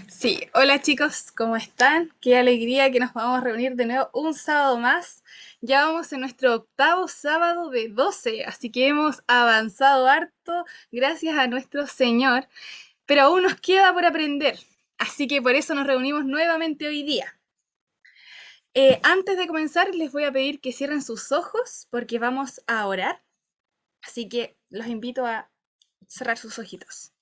Sí, hola chicos, ¿cómo están? Qué alegría que nos vamos a reunir de nuevo un sábado más. Ya vamos en nuestro octavo sábado de 12, así que hemos avanzado harto gracias a nuestro Señor, pero aún nos queda por aprender, así que por eso nos reunimos nuevamente hoy día. Antes de comenzar, les voy a pedir que cierren sus ojos porque vamos a orar, así que los invito a cerrar sus ojitos.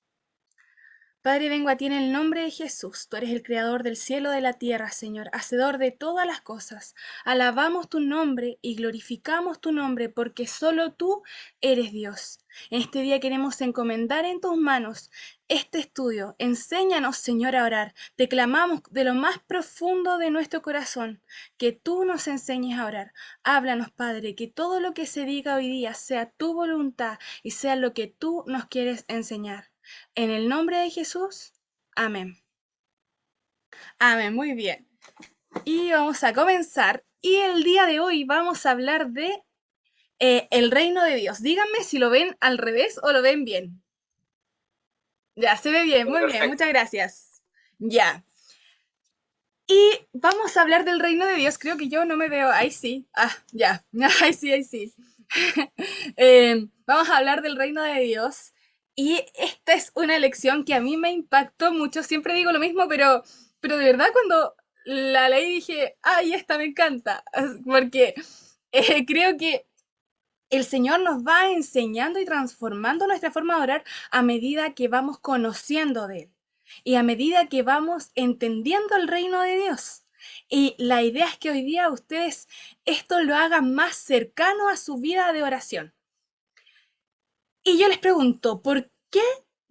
Padre, vengo a ti en el nombre de Jesús. Tú eres el creador del cielo y de la tierra, Señor, hacedor de todas las cosas. Alabamos tu nombre y glorificamos tu nombre porque solo tú eres Dios. En este día queremos encomendar en tus manos este estudio. Enséñanos, Señor, a orar. Te clamamos de lo más profundo de nuestro corazón que tú nos enseñes a orar. Háblanos, Padre, que todo lo que se diga hoy día sea tu voluntad y sea lo que tú nos quieres enseñar. En el nombre de Jesús, amén. Amén, muy bien. Y vamos a comenzar. Y el día de hoy vamos a hablar de el reino de Dios. Díganme si lo ven al revés o lo ven bien. Ya, se ve bien, muy bien, muchas gracias. Ya. Y vamos a hablar del reino de Dios. Creo que yo no me veo. Ahí sí. Ah, ya. Ahí sí, ahí sí. Vamos a hablar del reino de Dios. Y esta es una lección que a mí me impactó mucho. Siempre digo lo mismo, pero de verdad cuando la leí dije, ay, esta me encanta. Porque creo que el Señor nos va enseñando y transformando nuestra forma de orar a medida que vamos conociendo de Él y a medida que vamos entendiendo el reino de Dios. Y la idea es que hoy día ustedes esto lo hagan más cercano a su vida de oración. Y yo les pregunto, ¿por qué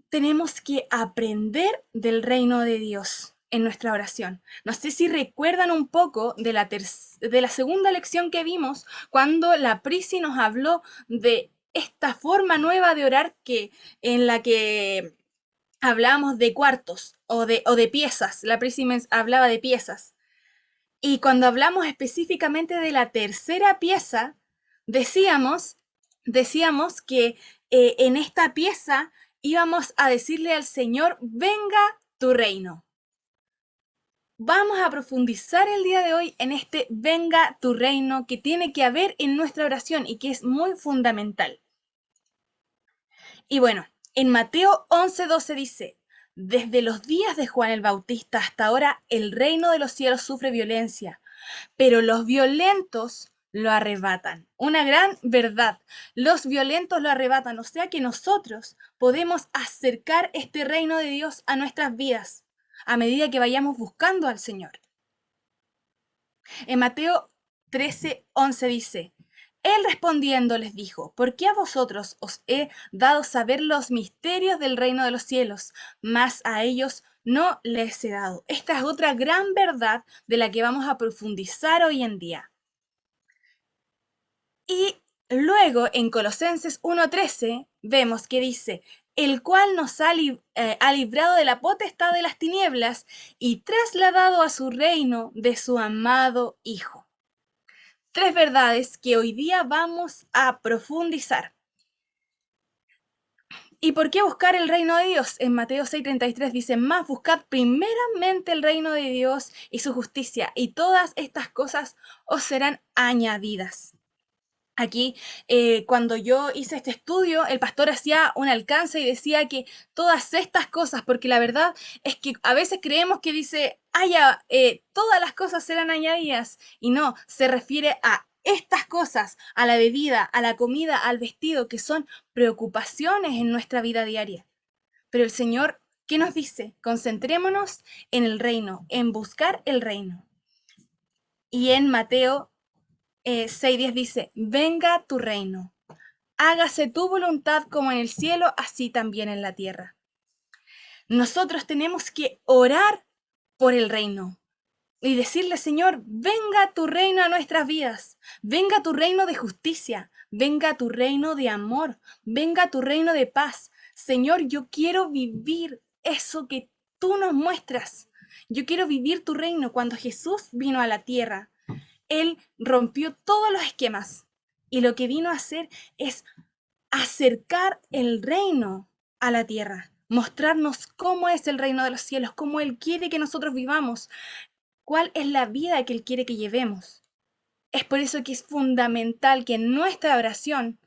tenemos que aprender del reino de Dios en nuestra oración? No sé si recuerdan un poco de la segunda lección que vimos cuando la Prisi nos habló de esta forma nueva de orar en la que hablamos de cuartos o de piezas. La Prisi hablaba de piezas. Y cuando hablamos específicamente de la tercera pieza, decíamos, decíamos que en esta pieza íbamos a decirle al Señor, venga tu reino. Vamos a profundizar el día de hoy en este venga tu reino que tiene que haber en nuestra oración y que es muy fundamental. Y bueno, en Mateo 11:12 dice, desde los días de Juan el Bautista hasta ahora el reino de los cielos sufre violencia, pero los violentos lo arrebatan. Una gran verdad. Los violentos lo arrebatan. O sea que nosotros podemos acercar este reino de Dios a nuestras vidas a medida que vayamos buscando al Señor. En Mateo 13:11 dice, Él respondiendo les dijo, ¿por qué a vosotros os he dado saber los misterios del reino de los cielos? Mas a ellos no les he dado. Esta es otra gran verdad de la que vamos a profundizar hoy en día. Y luego en Colosenses 1:13 vemos que dice, el cual nos ha librado de la potestad de las tinieblas y trasladado a su reino de su amado Hijo. Tres verdades que hoy día vamos a profundizar. ¿Y por qué buscar el reino de Dios? En Mateo 6:33 dice, más buscad primeramente el reino de Dios y su justicia, y todas estas cosas os serán añadidas. Aquí, cuando yo hice este estudio, el pastor hacía un alcance y decía que todas estas cosas, porque la verdad es que a veces creemos que dice, todas las cosas serán añadidas, y no, se refiere a estas cosas, a la bebida, a la comida, al vestido, que son preocupaciones en nuestra vida diaria. Pero el Señor, ¿qué nos dice? Concentrémonos en el reino, en buscar el reino. Y en Mateo 6:10 dice, venga tu reino, hágase tu voluntad como en el cielo, así también en la tierra. Nosotros tenemos que orar por el reino y decirle, Señor, venga tu reino a nuestras vidas, venga tu reino de justicia, venga tu reino de amor, venga tu reino de paz. Señor, yo quiero vivir eso que tú nos muestras. Yo quiero vivir tu reino. Cuando Jesús vino a la tierra, Él rompió todos los esquemas y lo que vino a hacer es acercar el reino a la tierra. mostrarnos cómo es el reino de los cielos, cómo Él quiere que nosotros vivamos, cuál es la vida que Él quiere que llevemos. Es por eso que es fundamental que en nuestra oración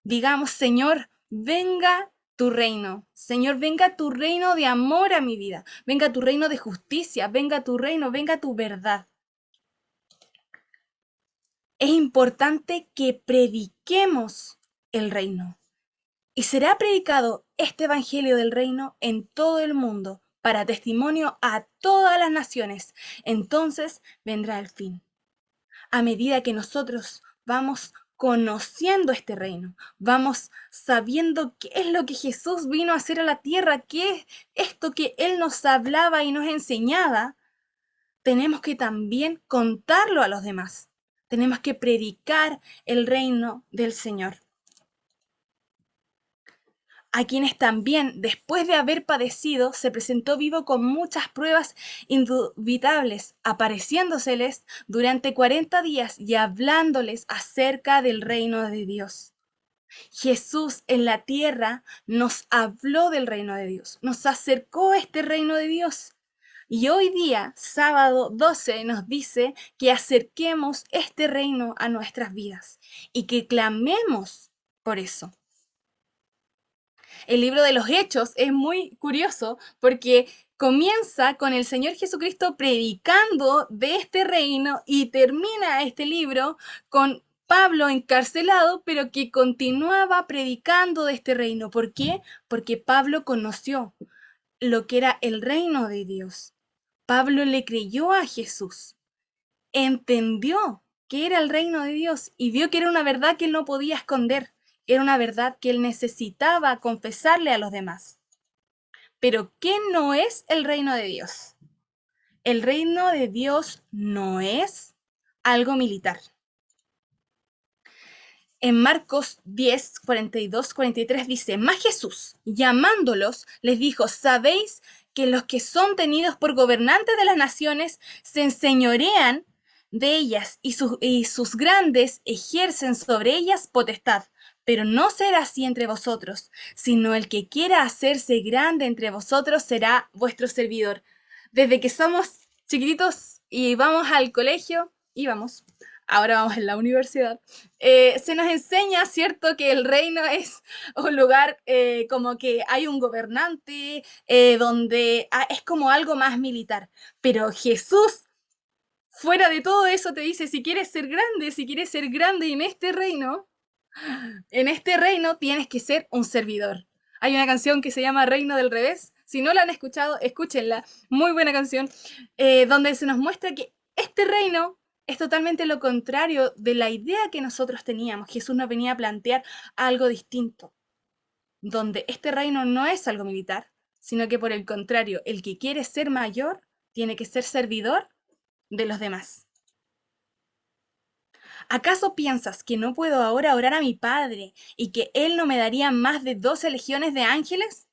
digamos, Señor, venga tu reino. Señor, venga tu reino de amor a mi vida. Venga tu reino de justicia. Venga tu reino, venga tu verdad. Es importante que prediquemos el reino. Y será predicado este evangelio del reino en todo el mundo para testimonio a todas las naciones. Entonces vendrá el fin. A medida que nosotros vamos conociendo este reino, vamos sabiendo qué es lo que Jesús vino a hacer a la tierra, qué es esto que Él nos hablaba y nos enseñaba, tenemos que también contarlo a los demás. Tenemos que predicar el reino del Señor. A quienes también, después de haber padecido, se presentó vivo con muchas pruebas indubitables, apareciéndoseles durante 40 días y hablándoles acerca del reino de Dios. Jesús en la tierra nos habló del reino de Dios, nos acercó a este reino de Dios. Y hoy día, sábado 12, nos dice que acerquemos este reino a nuestras vidas y que clamemos por eso. El libro de los Hechos es muy curioso porque comienza con el Señor Jesucristo predicando de este reino y termina este libro con Pablo encarcelado, pero que continuaba predicando de este reino. ¿Por qué? Porque Pablo conoció lo que era el reino de Dios. Pablo le creyó a Jesús, entendió que era el reino de Dios y vio que era una verdad que él no podía esconder. Era una verdad que él necesitaba confesarle a los demás. Pero ¿qué no es el reino de Dios? El reino de Dios no es algo militar. En Marcos 10, 42, 43 dice, mas Jesús, llamándolos, les dijo, ¿sabéis que los que son tenidos por gobernantes de las naciones se enseñorean de ellas y sus grandes ejercen sobre ellas potestad? Pero no será así entre vosotros, sino el que quiera hacerse grande entre vosotros será vuestro servidor. Desde que somos chiquititos y vamos al colegio, íbamos, ahora vamos en la universidad, se nos enseña, ¿cierto?, que el reino es un lugar como que hay un gobernante, donde es como algo más militar. Pero Jesús, fuera de todo eso, te dice, si quieres ser grande en este reino tienes que ser un servidor. Hay una canción que se llama Reino del Revés. Si no la han escuchado, escúchenla. Muy buena canción, donde se nos muestra que este reino es totalmente lo contrario de la idea que nosotros teníamos. Jesús nos venía a plantear algo distinto, donde este reino no es algo militar, sino que por el contrario, el que quiere ser mayor tiene que ser servidor de los demás. ¿Acaso piensas que no puedo ahora orar a mi Padre y que Él no me daría más de 12 legiones de ángeles?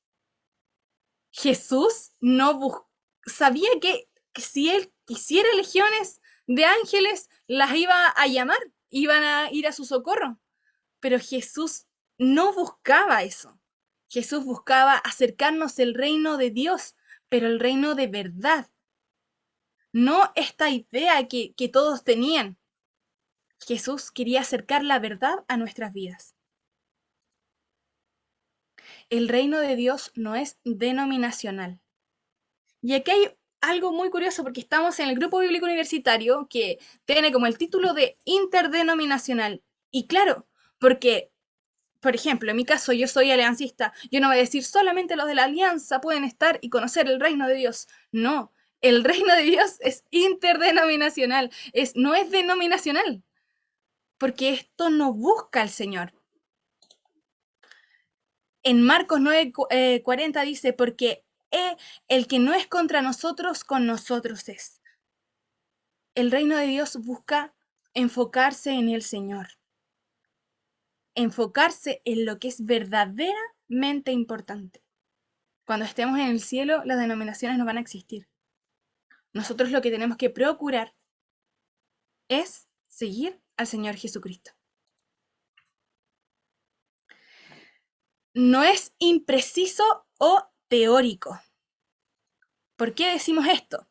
Jesús no sabía que si Él quisiera legiones de ángeles, las iba a llamar, iban a ir a su socorro. Pero Jesús no buscaba eso. Jesús buscaba acercarnos al reino de Dios, pero el reino de verdad. No esta idea que todos tenían. Jesús quería acercar la verdad a nuestras vidas. El reino de Dios no es denominacional. Y aquí hay algo muy curioso porque estamos en el grupo bíblico universitario que tiene como el título de interdenominacional. Y claro, porque, por ejemplo, en mi caso yo soy aliancista, yo no voy a decir solamente los de la alianza pueden estar y conocer el reino de Dios. No, el reino de Dios es interdenominacional, no es denominacional, porque esto no busca al Señor. En Marcos 9, 40 dice, porque el que no es contra nosotros, con nosotros es. El reino de Dios busca enfocarse en el Señor, enfocarse en lo que es verdaderamente importante. Cuando estemos en el cielo, las denominaciones no van a existir. Nosotros lo que tenemos que procurar es seguir al Señor Jesucristo. No es impreciso o teórico. ¿Por qué decimos esto?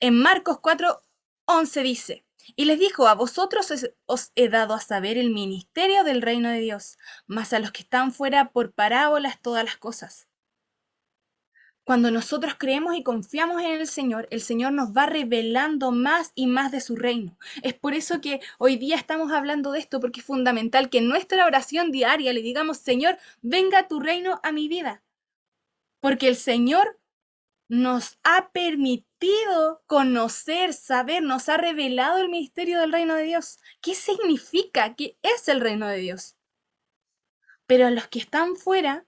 En Marcos 4:11 dice, y les dijo, a vosotros os he dado a saber el ministerio del reino de Dios, mas a los que están fuera por parábolas todas las cosas. Cuando nosotros creemos y confiamos en el Señor nos va revelando más y más de su reino. Es por eso que hoy día estamos hablando de esto, porque es fundamental que en nuestra oración diaria le digamos, Señor, venga tu reino a mi vida. Porque el Señor nos ha permitido conocer, saber, nos ha revelado el misterio del reino de Dios. ¿Qué significa? ¿Qué es el reino de Dios? Pero a los que están fuera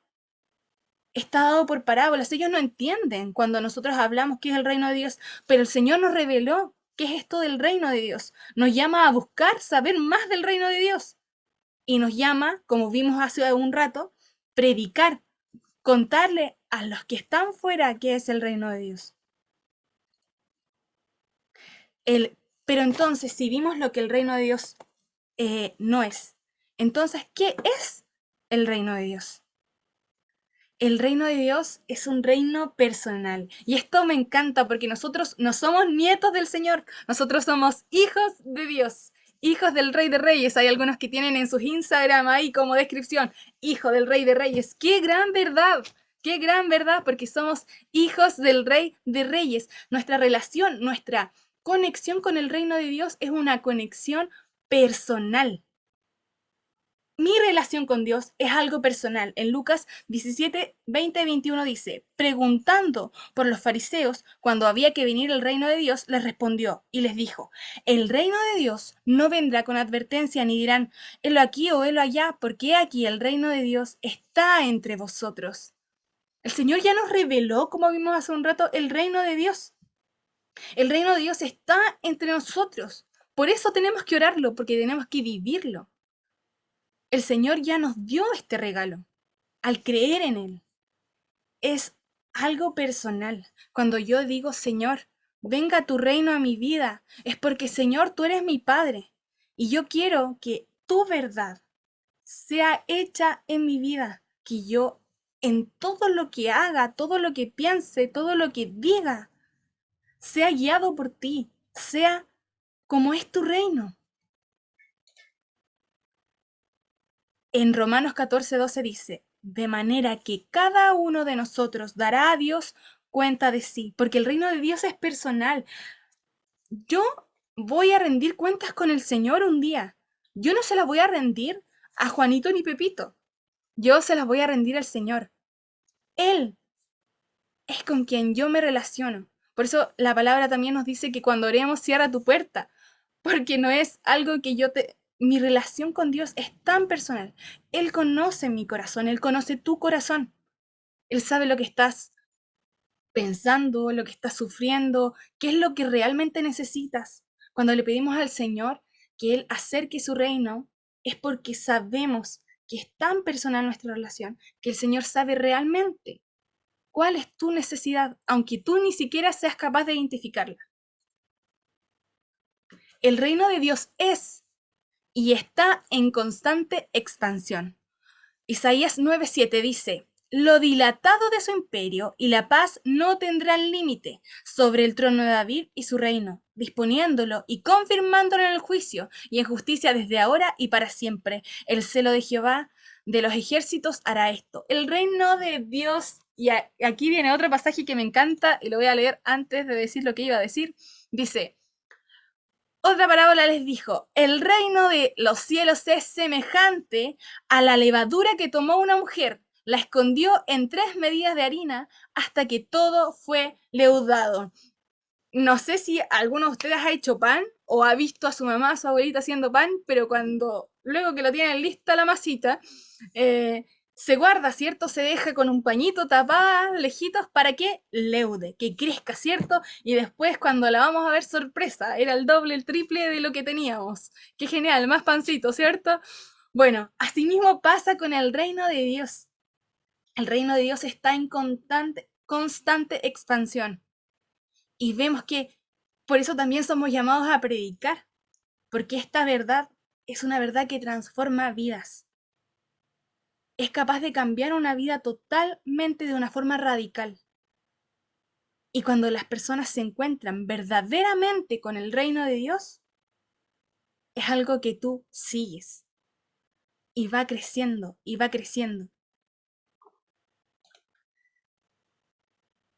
está dado por parábolas. Ellos no entienden cuando nosotros hablamos qué es el reino de Dios, pero el Señor nos reveló qué es esto del reino de Dios. Nos llama a buscar, saber más del reino de Dios. Y nos llama, como vimos hace un rato, predicar, contarle a los que están fuera qué es el reino de Dios. Pero entonces, si vimos lo que el reino de Dios no es, entonces, ¿qué es el reino de Dios? El reino de Dios es un reino personal. Y esto me encanta porque nosotros no somos nietos del Señor, nosotros somos hijos de Dios, hijos del Rey de Reyes. Hay algunos que tienen en sus Instagram ahí como descripción, hijo del Rey de Reyes. ¡Qué gran verdad! ¡Qué gran verdad! Porque somos hijos del Rey de Reyes. Nuestra relación, nuestra conexión con el reino de Dios es una conexión personal. Mi relación con Dios es algo personal. En Lucas 17, 20, 21 dice, preguntando por los fariseos cuando había que venir el reino de Dios, les respondió y les dijo, el reino de Dios no vendrá con advertencia ni dirán, helo aquí o helo allá, porque aquí el reino de Dios está entre vosotros. El Señor ya nos reveló, como vimos hace un rato, el reino de Dios. El reino de Dios está entre nosotros. Por eso tenemos que orarlo, porque tenemos que vivirlo. El Señor ya nos dio este regalo al creer en Él. Es algo personal. Cuando yo digo, Señor, venga tu reino a mi vida, es porque, Señor, tú eres mi Padre. Y yo quiero que tu verdad sea hecha en mi vida. Que yo en todo lo que haga, todo lo que piense, todo lo que diga, sea guiado por ti, sea como es tu reino. En Romanos 14:12 dice, de manera que cada uno de nosotros dará a Dios cuenta de sí, porque el reino de Dios es personal. Yo voy a rendir cuentas con el Señor un día. Yo no se las voy a rendir a Juanito ni Pepito. Yo se las voy a rendir al Señor. Él es con quien yo me relaciono. Por eso la palabra también nos dice que cuando oremos, cierra tu puerta, porque no es algo que Mi relación con Dios es tan personal. Él conoce mi corazón, Él conoce tu corazón. Él sabe lo que estás pensando, lo que estás sufriendo, qué es lo que realmente necesitas. Cuando le pedimos al Señor que Él acerque su reino, es porque sabemos que es tan personal nuestra relación, que el Señor sabe realmente cuál es tu necesidad, aunque tú ni siquiera seas capaz de identificarla. El reino de Dios es y está en constante expansión. Isaías 9:7 dice, lo dilatado de su imperio y la paz no tendrán límite sobre el trono de David y su reino, disponiéndolo y confirmándolo en el juicio y en justicia desde ahora y para siempre. El celo de Jehová de los ejércitos hará esto. El reino de Dios, y aquí viene otro pasaje que me encanta y lo voy a leer antes de decir lo que iba a decir, dice, otra parábola les dijo, el reino de los cielos es semejante a la levadura que tomó una mujer, la escondió en 3 medidas de harina hasta que todo fue leudado. No sé si alguno de ustedes ha hecho pan o ha visto a su mamá, a su abuelita haciendo pan, pero luego que lo tienen lista la masita, se guarda, ¿cierto? Se deja con un pañito tapado, lejitos, para que leude, que crezca, ¿cierto? Y después cuando la vamos a ver, sorpresa, era el doble, el triple de lo que teníamos. Qué genial, más pancito, ¿cierto? Bueno, así mismo pasa con el reino de Dios. El reino de Dios está en constante expansión. Y vemos que por eso también somos llamados a predicar, porque esta verdad es una verdad que transforma vidas. es capaz de cambiar una vida totalmente de una forma radical. Y cuando las personas se encuentran verdaderamente con el reino de Dios, es algo que tú sigues y va creciendo y va creciendo.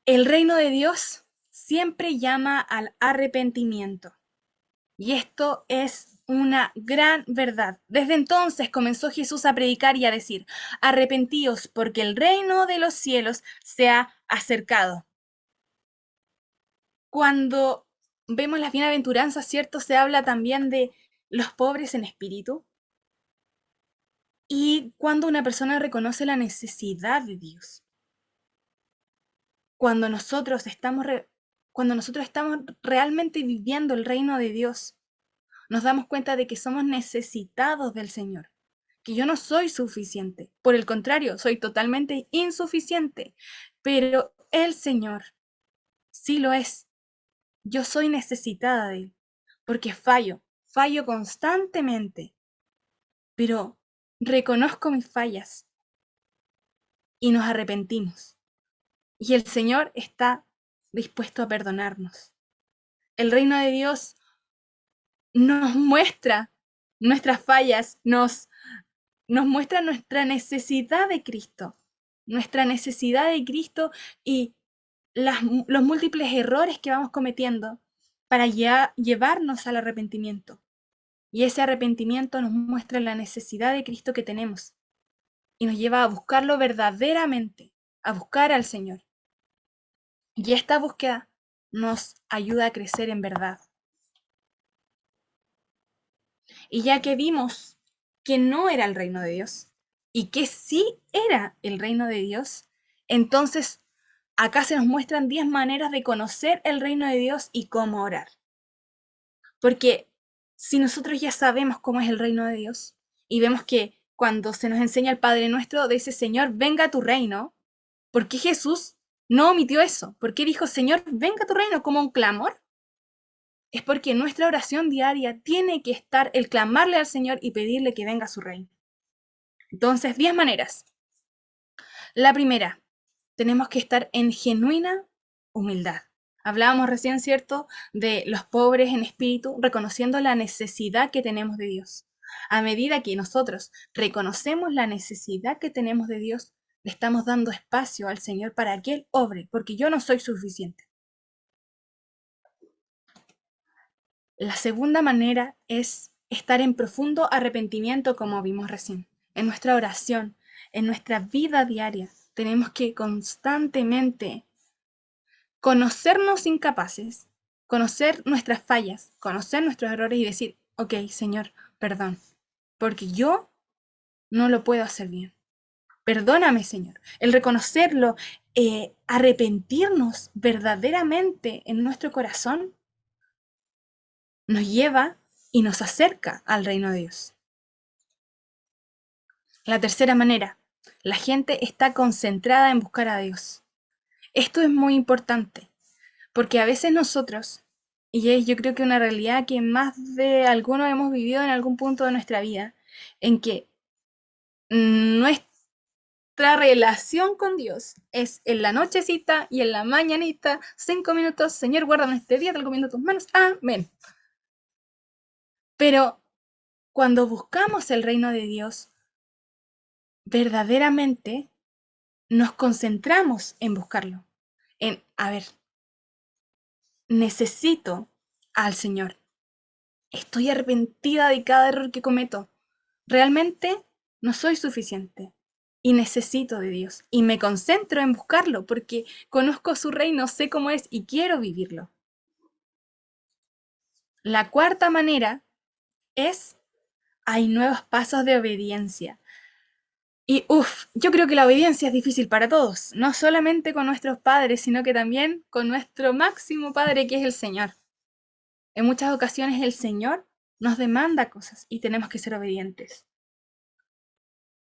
El reino de Dios siempre llama al arrepentimiento. Y esto es una gran verdad. Desde entonces comenzó Jesús a predicar y a decir, arrepentíos porque el reino de los cielos se ha acercado. Cuando vemos las bienaventuranzas, ¿cierto? Se habla también de los pobres en espíritu. Y cuando una persona reconoce la necesidad de Dios. Cuando nosotros estamos realmente viviendo el reino de Dios, nos damos cuenta de que somos necesitados del Señor, que yo no soy suficiente. Por el contrario, soy totalmente insuficiente, pero el Señor sí lo es. Yo soy necesitada de Él, porque fallo constantemente, pero reconozco mis fallas y nos arrepentimos. Y el Señor está dispuesto a perdonarnos. El reino de Dios nos muestra nuestras fallas, nos muestra nuestra necesidad de Cristo, y los múltiples errores que vamos cometiendo para llevarnos al arrepentimiento. Y ese arrepentimiento nos muestra la necesidad de Cristo que tenemos y nos lleva a buscarlo verdaderamente, a buscar al Señor. Y esta búsqueda nos ayuda a crecer en verdad. Y ya que vimos que no era el reino de Dios y que sí era el reino de Dios, entonces acá se nos muestran 10 maneras de conocer el reino de Dios y cómo orar. Porque si nosotros ya sabemos cómo es el reino de Dios y vemos que cuando se nos enseña el Padre Nuestro, dice, Señor, venga tu reino, ¿por qué Jesús no omitió eso? ¿Por qué dijo, Señor, venga tu reino como un clamor? Es porque nuestra oración diaria tiene que estar el clamarle al Señor y pedirle que venga su reino. Entonces, 10 maneras. La primera, tenemos que estar en genuina humildad. Hablábamos recién, ¿cierto?, de los pobres en espíritu, reconociendo la necesidad que tenemos de Dios. A medida que nosotros reconocemos la necesidad que tenemos de Dios, le estamos dando espacio al Señor para que Él obre, porque yo no soy suficiente. La segunda manera es estar en profundo arrepentimiento, como vimos recién. En nuestra oración, en nuestra vida diaria, tenemos que constantemente conocernos incapaces, conocer nuestras fallas, conocer nuestros errores y decir, ok, Señor, perdón, porque yo no lo puedo hacer bien. Perdóname, Señor. El reconocerlo, arrepentirnos verdaderamente en nuestro corazón, nos lleva y nos acerca al reino de Dios. La tercera manera, la gente está concentrada en buscar a Dios. Esto es muy importante, porque a veces nosotros, y es yo creo que una realidad que más de algunos hemos vivido en algún punto de nuestra vida, en que nuestra relación con Dios es en la nochecita y en la mañanita, 5 minutos, Señor, guárdame este día, te lo encomiendo en tus manos, amén. Pero cuando buscamos el reino de Dios, verdaderamente nos concentramos en buscarlo, a ver, necesito al Señor. Estoy arrepentida de cada error que cometo. Realmente no soy suficiente y necesito de Dios. Y me concentro en buscarlo porque conozco su reino, sé cómo es y quiero vivirlo. La cuarta manera es, hay nuevos pasos de obediencia. Y yo creo que la obediencia es difícil para todos, no solamente con nuestros padres, sino que también con nuestro máximo padre, que es el Señor. En muchas ocasiones el Señor nos demanda cosas y tenemos que ser obedientes.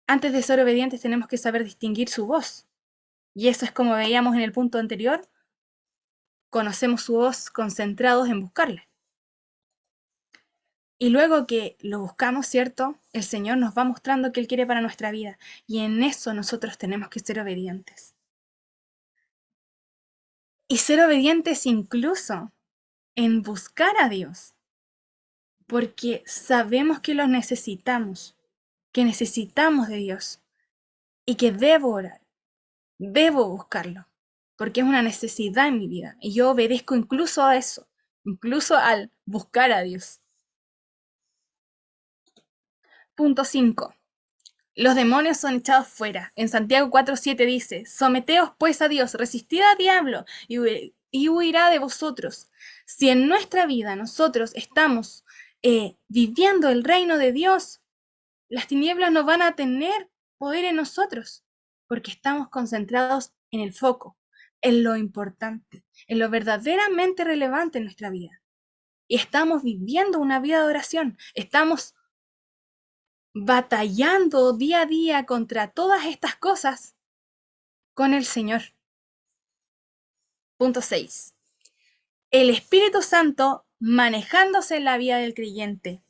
Antes de ser obedientes tenemos que saber distinguir su voz. Y eso es como veíamos en el punto anterior, conocemos su voz concentrados en buscarle. Y luego que lo buscamos, ¿cierto? El Señor nos va mostrando qué Él quiere para nuestra vida. Y en eso nosotros tenemos que ser obedientes. Y ser obedientes incluso en buscar a Dios. Porque sabemos que lo necesitamos. Que necesitamos de Dios. Y que debo orar. Debo buscarlo. Porque es una necesidad en mi vida. Y yo obedezco incluso a eso. Incluso al buscar a Dios. Punto 5. Los demonios son echados fuera. En Santiago 4:7 dice, someteos pues a Dios, resistid al diablo y huirá de vosotros. Si en nuestra vida nosotros estamos viviendo el reino de Dios, las tinieblas no van a tener poder en nosotros, porque estamos concentrados en el foco, en lo importante, en lo verdaderamente relevante en nuestra vida. Y estamos viviendo una vida de oración, estamos batallando día a día contra todas estas cosas con el Señor. Punto 6. El Espíritu Santo manejándose en la vida del creyente.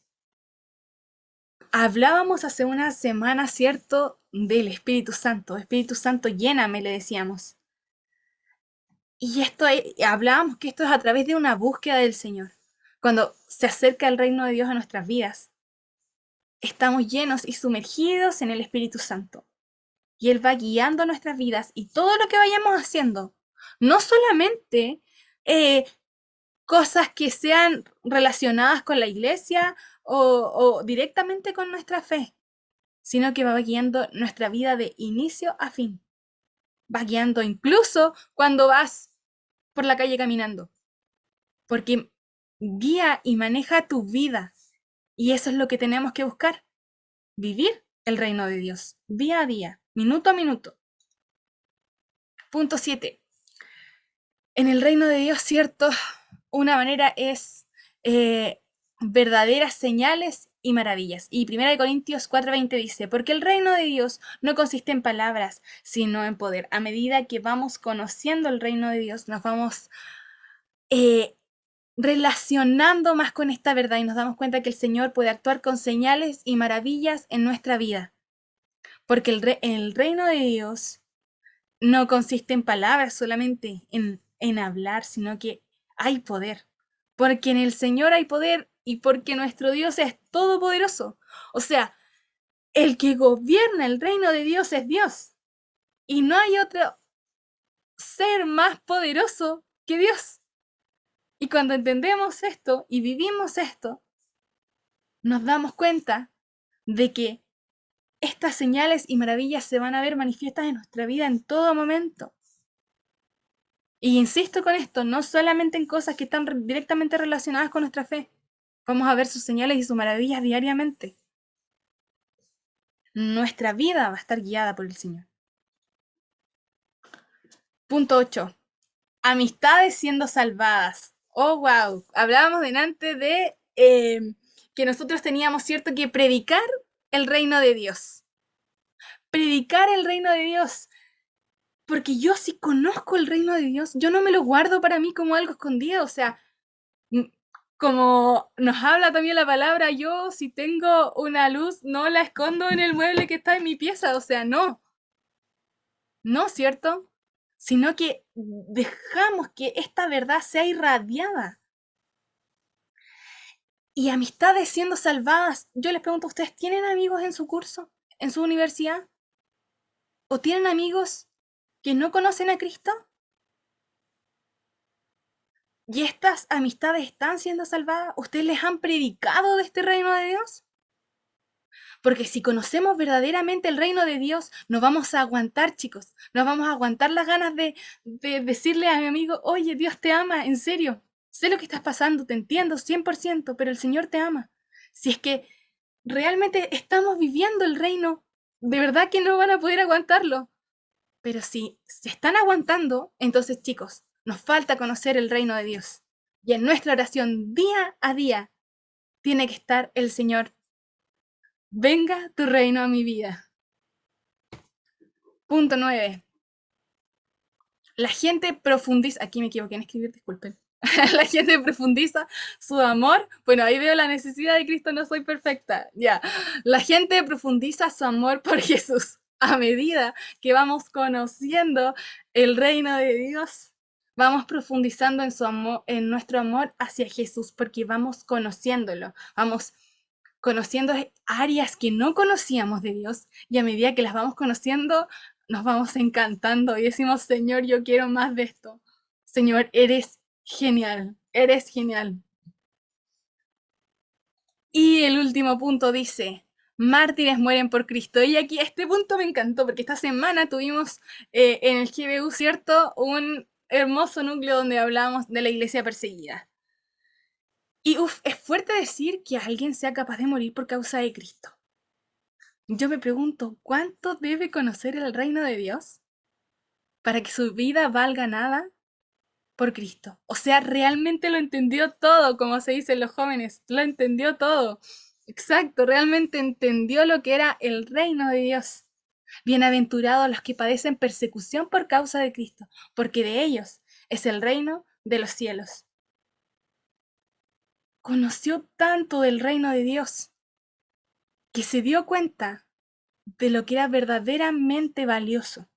Hablábamos hace una semana, ¿cierto?, del Espíritu Santo. Espíritu Santo, lléname, le decíamos. Y hablábamos que esto es a través de una búsqueda del Señor. Cuando se acerca el reino de Dios a nuestras vidas, estamos llenos y sumergidos en el Espíritu Santo. Y Él va guiando nuestras vidas y todo lo que vayamos haciendo, no solamente cosas que sean relacionadas con la iglesia o directamente con nuestra fe, sino que va guiando nuestra vida de inicio a fin. Va guiando incluso cuando vas por la calle caminando, porque guía y maneja tu vida. Y eso es lo que tenemos que buscar, vivir el reino de Dios, día a día, minuto a minuto. Punto 7. En el reino de Dios, ¿cierto? Una manera es verdaderas señales y maravillas. Y 1 Corintios 4:20 dice, porque el reino de Dios no consiste en palabras, sino en poder. A medida que vamos conociendo el reino de Dios, nos vamos relacionando más con esta verdad y nos damos cuenta que el Señor puede actuar con señales y maravillas en nuestra vida. Porque el reino de Dios no consiste en palabras solamente, en hablar, sino que hay poder. Porque en el Señor hay poder y porque nuestro Dios es todopoderoso. O sea, el que gobierna el reino de Dios es Dios. Y no hay otro ser más poderoso que Dios. Y cuando entendemos esto y vivimos esto, nos damos cuenta de que estas señales y maravillas se van a ver manifiestas en nuestra vida en todo momento. Y insisto con esto, no solamente en cosas que están directamente relacionadas con nuestra fe. Vamos a ver sus señales y sus maravillas diariamente. Nuestra vida va a estar guiada por el Señor. Punto 8. Amistades siendo salvadas. Oh, wow. Hablábamos delante de que nosotros teníamos, ¿cierto?, que predicar el reino de Dios. Predicar el reino de Dios. Porque yo sí conozco el reino de Dios, yo no me lo guardo para mí como algo escondido, o sea, como nos habla también la palabra, yo si tengo una luz no la escondo en el mueble que está en mi pieza, o sea, no, ¿cierto? Sino que dejamos que esta verdad sea irradiada. Y amistades siendo salvadas, yo les pregunto, ¿ustedes tienen amigos en su curso, en su universidad? ¿O tienen amigos que no conocen a Cristo? ¿Y estas amistades están siendo salvadas? ¿Ustedes les han predicado de este reino de Dios? Porque si conocemos verdaderamente el reino de Dios, nos vamos a aguantar, chicos. Nos vamos a aguantar las ganas de decirle a mi amigo, oye, Dios te ama, en serio. Sé lo que estás pasando, te entiendo 100%, pero el Señor te ama. Si es que realmente estamos viviendo el reino, de verdad que no van a poder aguantarlo. Pero si se están aguantando, entonces, chicos, nos falta conocer el reino de Dios. Y en nuestra oración día a día tiene que estar el Señor. Venga tu reino a mi vida. Punto 9. La gente profundiza. Aquí me equivoqué en escribir, disculpen. La gente profundiza su amor. Bueno, ahí veo la necesidad de Cristo, no soy perfecta. Ya. La gente profundiza su amor por Jesús. A medida que vamos conociendo el reino de Dios, vamos profundizando en su amor, en nuestro amor hacia Jesús, porque vamos conociéndolo. Vamos conociendo áreas que no conocíamos de Dios, y a medida que las vamos conociendo, nos vamos encantando y decimos, Señor, yo quiero más de esto. Señor, eres genial, eres genial. Y el último punto dice, mártires mueren por Cristo. Y aquí este punto me encantó porque esta semana tuvimos en el GBU, ¿cierto? Un hermoso núcleo donde hablábamos de la iglesia perseguida. Y es fuerte decir que alguien sea capaz de morir por causa de Cristo. Yo me pregunto, ¿cuánto debe conocer el reino de Dios para que su vida valga nada por Cristo? O sea, realmente lo entendió todo, como se dicen los jóvenes, lo entendió todo. Exacto, realmente entendió lo que era el reino de Dios. Bienaventurados los que padecen persecución por causa de Cristo, porque de ellos es el reino de los cielos. Conoció tanto del reino de Dios que se dio cuenta de lo que era verdaderamente valioso.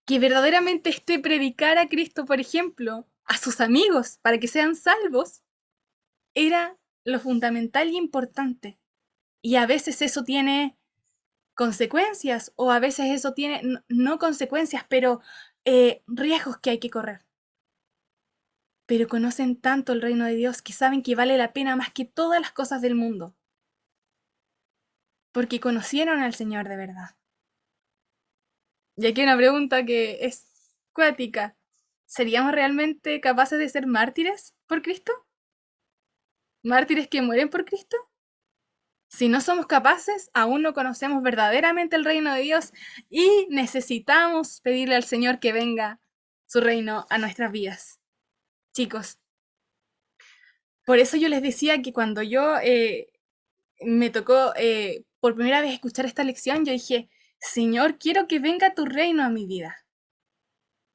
Que verdaderamente predicar a Cristo, por ejemplo, a sus amigos para que sean salvos, era lo fundamental y importante. Y a veces eso tiene consecuencias, o a veces eso tiene, no consecuencias, pero riesgos que hay que correr. Pero conocen tanto el reino de Dios que saben que vale la pena más que todas las cosas del mundo. Porque conocieron al Señor de verdad. Y aquí una pregunta que es cuática. ¿Seríamos realmente capaces de ser mártires por Cristo? ¿Mártires que mueren por Cristo? Si no somos capaces, aún no conocemos verdaderamente el reino de Dios y necesitamos pedirle al Señor que venga su reino a nuestras vidas. Chicos, por eso yo les decía que cuando yo me tocó por primera vez escuchar esta lección, yo dije, Señor, quiero que venga tu reino a mi vida.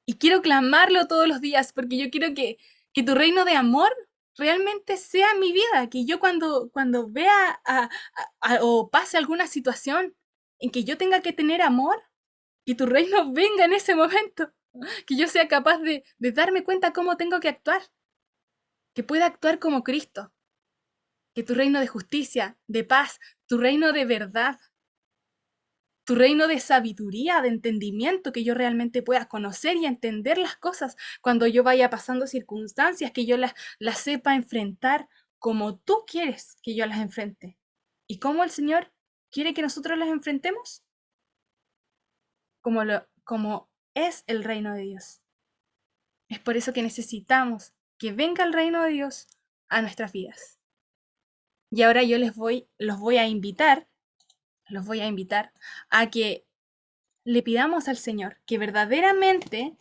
Y quiero clamarlo todos los días porque yo quiero que tu reino de amor realmente sea mi vida, que yo cuando vea o pase alguna situación en que yo tenga que tener amor, que tu reino venga en ese momento, que yo sea capaz de darme cuenta cómo tengo que actuar, que pueda actuar como Cristo, que tu reino de justicia, de paz, tu reino de verdad, tu reino de sabiduría, de entendimiento, que yo realmente pueda conocer y entender las cosas cuando yo vaya pasando circunstancias, que yo las sepa enfrentar como tú quieres que yo las enfrente. ¿Y cómo el Señor quiere que nosotros las enfrentemos? Como es el reino de Dios. Es por eso que necesitamos que venga el reino de Dios a nuestras vidas. Y ahora yo los voy a invitar a que le pidamos al Señor que verdaderamente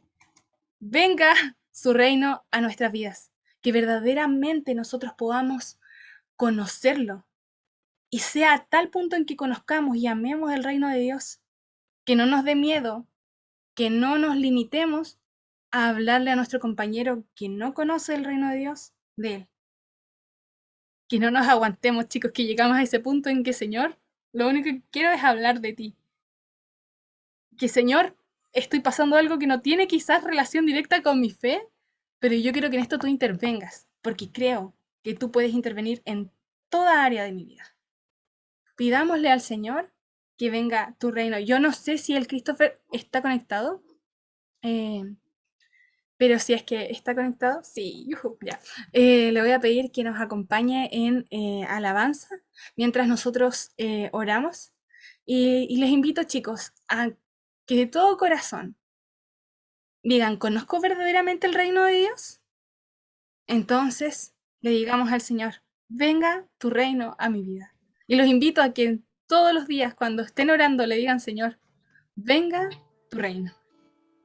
venga su reino a nuestras vidas, que verdaderamente nosotros podamos conocerlo y sea a tal punto en que conozcamos y amemos el reino de Dios, que no nos dé miedo, que no nos limitemos a hablarle a nuestro compañero que no conoce el reino de Dios, de él. Que no nos aguantemos, chicos, que llegamos a ese punto en que, Señor, lo único que quiero es hablar de ti. Que, Señor, estoy pasando algo que no tiene quizás relación directa con mi fe, pero yo quiero que en esto tú intervengas, porque creo que tú puedes intervenir en toda área de mi vida. Pidámosle al Señor que venga tu reino. Yo no sé si el Christopher está conectado, pero si es que está conectado, sí, ya. Le voy a pedir que nos acompañe en alabanza mientras nosotros oramos. Y les invito, chicos, a que de todo corazón digan, ¿conozco verdaderamente el reino de Dios? Entonces le digamos al Señor, venga tu reino a mi vida. Y los invito a que todos los días, cuando estén orando, le digan, Señor, venga tu reino.